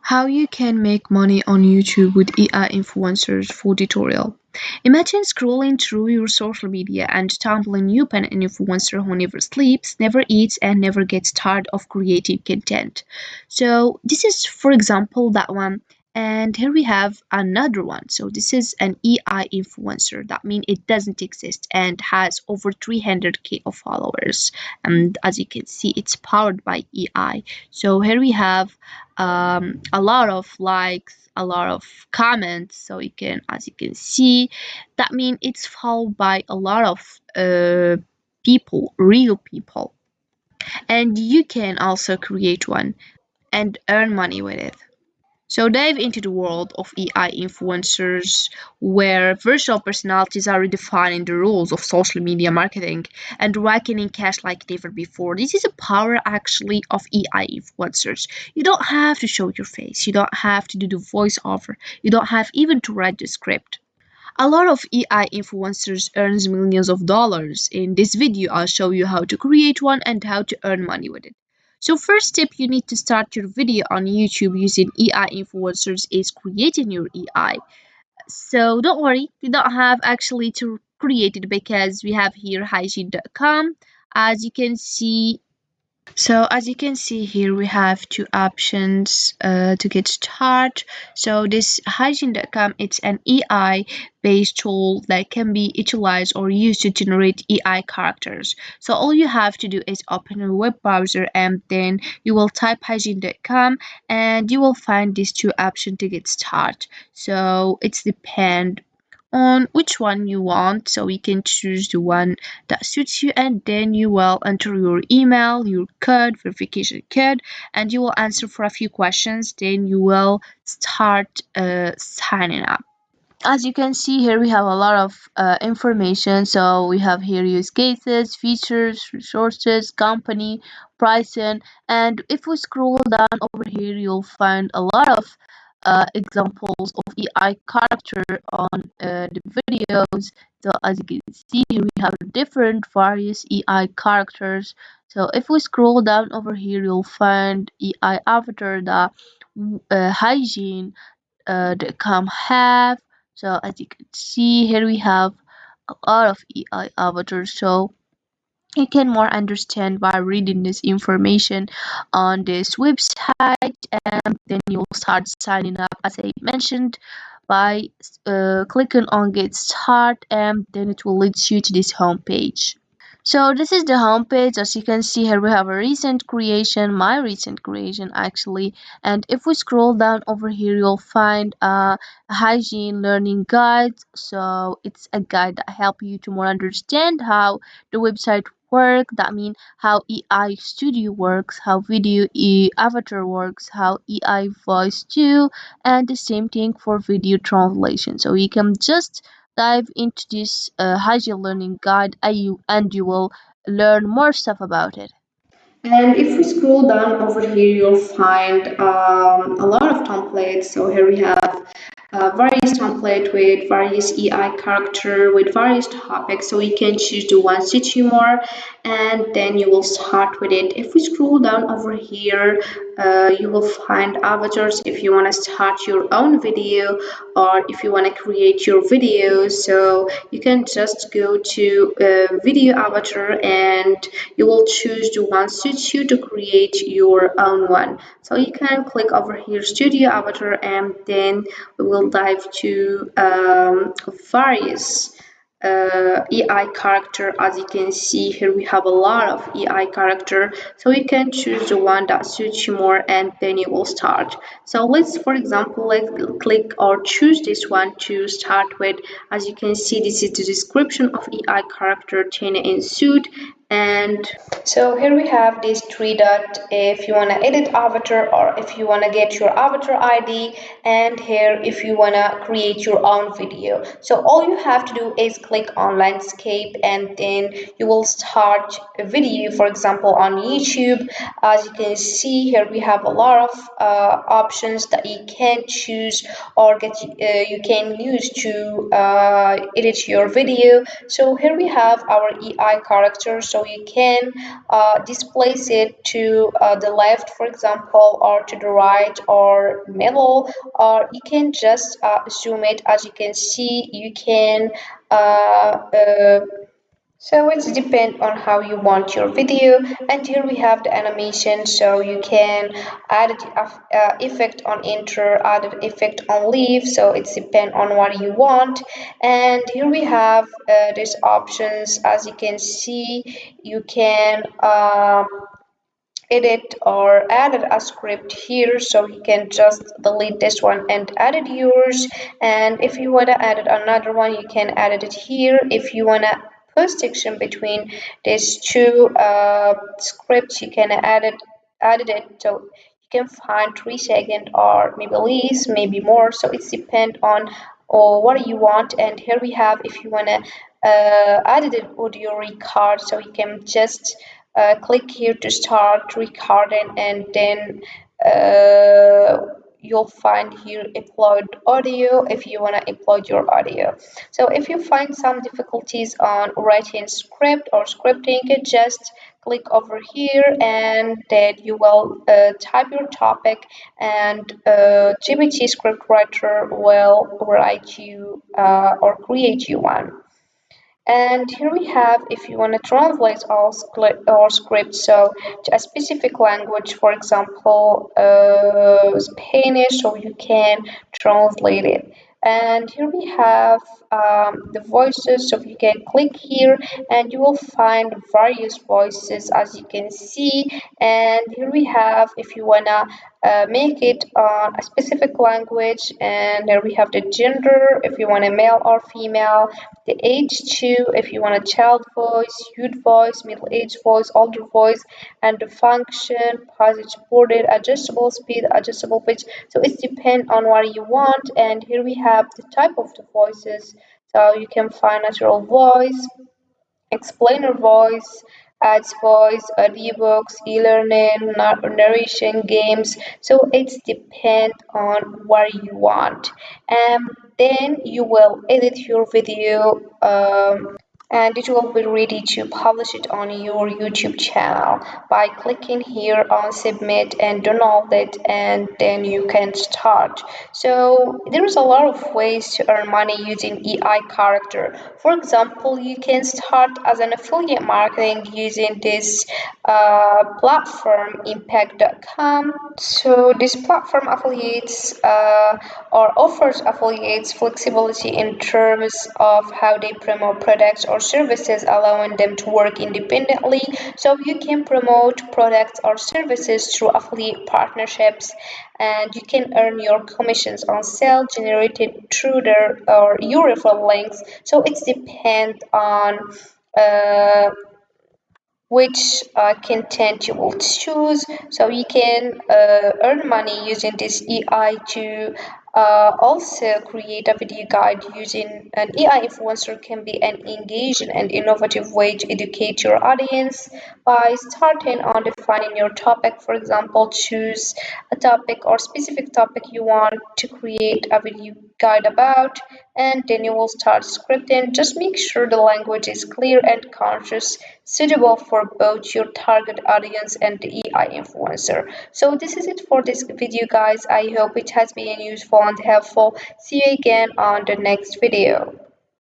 How you can make money on YouTube with AI influencers full tutorial. Imagine scrolling through your social media and stumbling upon an influencer who never sleeps, never eats, and never gets tired of creating content. So this is, for example, that one. And here we have another one. So this is an AI influencer. That means it doesn't exist and has over 300K of followers. And as you can see, it's powered by AI. So here we have a lot of likes, a lot of comments. So you can, as you can see, that means it's followed by a lot of people, real people, and you can also create one and earn money with it. So dive into the world of AI influencers where virtual personalities are redefining the rules of social media marketing and raking in cash like never before. This is a power actually of AI influencers. You don't have to show your face. You don't have to do the voiceover. You don't have even to write the script. A lot of AI influencers earns millions of dollars. In this video, I'll show you how to create one and how to earn money with it. So first step you need to start your video on YouTube using AI influencers is creating your AI. So don't worry, you don't have actually to create it because we have here hygiene.com. As you can see, as you can see here, we have two options to get started. So this hygiene.com, it's an AI based tool that can be utilized or used to generate AI characters. So all you have to do is open a web browser and then you will type hygiene.com and you will find these two options to get started. So it's depend on which one you want, so you can choose the one that suits you and then you will enter your email, your code, verification code, and you will answer for a few questions, then you will start signing up. As you can see here, we have a lot of information. So we have here use cases, features, resources, company, pricing, and if we scroll down over here, you'll find a lot of examples of AI character on the videos. So as you can see here, we have different various AI characters. So if we scroll down over here, you'll find AI avatar that hygiene the com have. So as you can see here, we have a lot of AI avatars. So you can more understand by reading this information on this website, and then you'll start signing up as I mentioned by clicking on get start, and then it will lead you to this home page. So this is the home page. As you can see here, we have a recent creation, my recent creation actually. And if we scroll down over here, you'll find a hygiene learning guide. So it's a guide that help you to more understand how the website work. That means how AI Studio works, how video avatar works, how AI voice too, and the same thing for video translation. So you can just dive into this hygiene learning guide and you will learn more stuff about it. And if we scroll down over here, you'll find a lot of templates. So here we have various template with various AI character with various topics. So you can choose the one suits you more, and then you will start with it. If we scroll down over here, you will find avatars if you want to start your own video or if you want to create your videos. So you can just go to video avatar and you will choose the one suits you to create your own one. So you can click over here studio avatar and then we will dive to various AI character. As you can see here, we have a lot of AI character, so you can choose the one that suits you more and then you will start. So let's, for example, let's click or choose this one to start with. As you can see, this is the description of AI character Tina in suit. And so here we have these three dots if you want to edit avatar or if you want to get your avatar ID, and here if you want to create your own video. So all you have to do is click on landscape and then you will start a video, for example on YouTube. As you can see here, we have a lot of options that you can choose or you can use to edit your video. So here we have our AI character. So so you can displace it to the left, for example, or to the right or middle, or you can just zoom it. As you can see, you can so it's depend on how you want your video. And here we have the animation, so you can add effect on enter, add an effect on leave, so it's depend on what you want. And here we have these options. As you can see, you can edit or added a script here, so you can just delete this one and edit yours. And if you want to add another one, you can edit it here. If you want to put section between these two scripts, you can edit it, so you can find 3 seconds or maybe less, maybe more, so it's depend on what you want. And here we have, if you want to edit an audio record, so you can just click here to start recording, and then you'll find here upload audio if you want to upload your audio. So if you find some difficulties on writing script or scripting, you just click over here, and then you will type your topic, and GPT script writer will write you or create you one. And here we have, if you want to translate our script, so to a specific language, for example, Spanish, so you can translate it. And here we have the voices, so you can click here and you will find various voices, as you can see. And here we have, if you wanna make it on a specific language, and there we have the gender, if you want a male or female, the age too, if you want a child voice, youth voice, middle age voice, older voice, and the function, passage bordered, adjustable speed, adjustable pitch. So it depends on what you want. And here we have the type of the voices. So you can find natural voice, explainer voice, ads voice, audiobooks, e-learning, narration, games. So it's depend on what you want. And then you will edit your video, and it will be ready to publish it on your YouTube channel by clicking here on submit and download it, and then you can start. So there's a lot of ways to earn money using AI character. For example, you can start as an affiliate marketing using this platform impact.com. So this platform affiliates or offers affiliates flexibility in terms of how they promote products or services, allowing them to work independently. So you can promote products or services through affiliate partnerships, and you can earn your commissions on sales generated through their or your referral links. So it's depend on uh, which content you will choose. So you can earn money using this AI to also create a video guide. Using an AI influencer can be an engaging and innovative way to educate your audience by starting on defining your topic. For example, choose a topic or specific topic you want to create a video guide about, and then you will start scripting. Just make sure the language is clear and conscious, suitable for both your target audience and the AI influencer. So this is it for this video, guys. I hope it has been useful and helpful. See you again on the next video.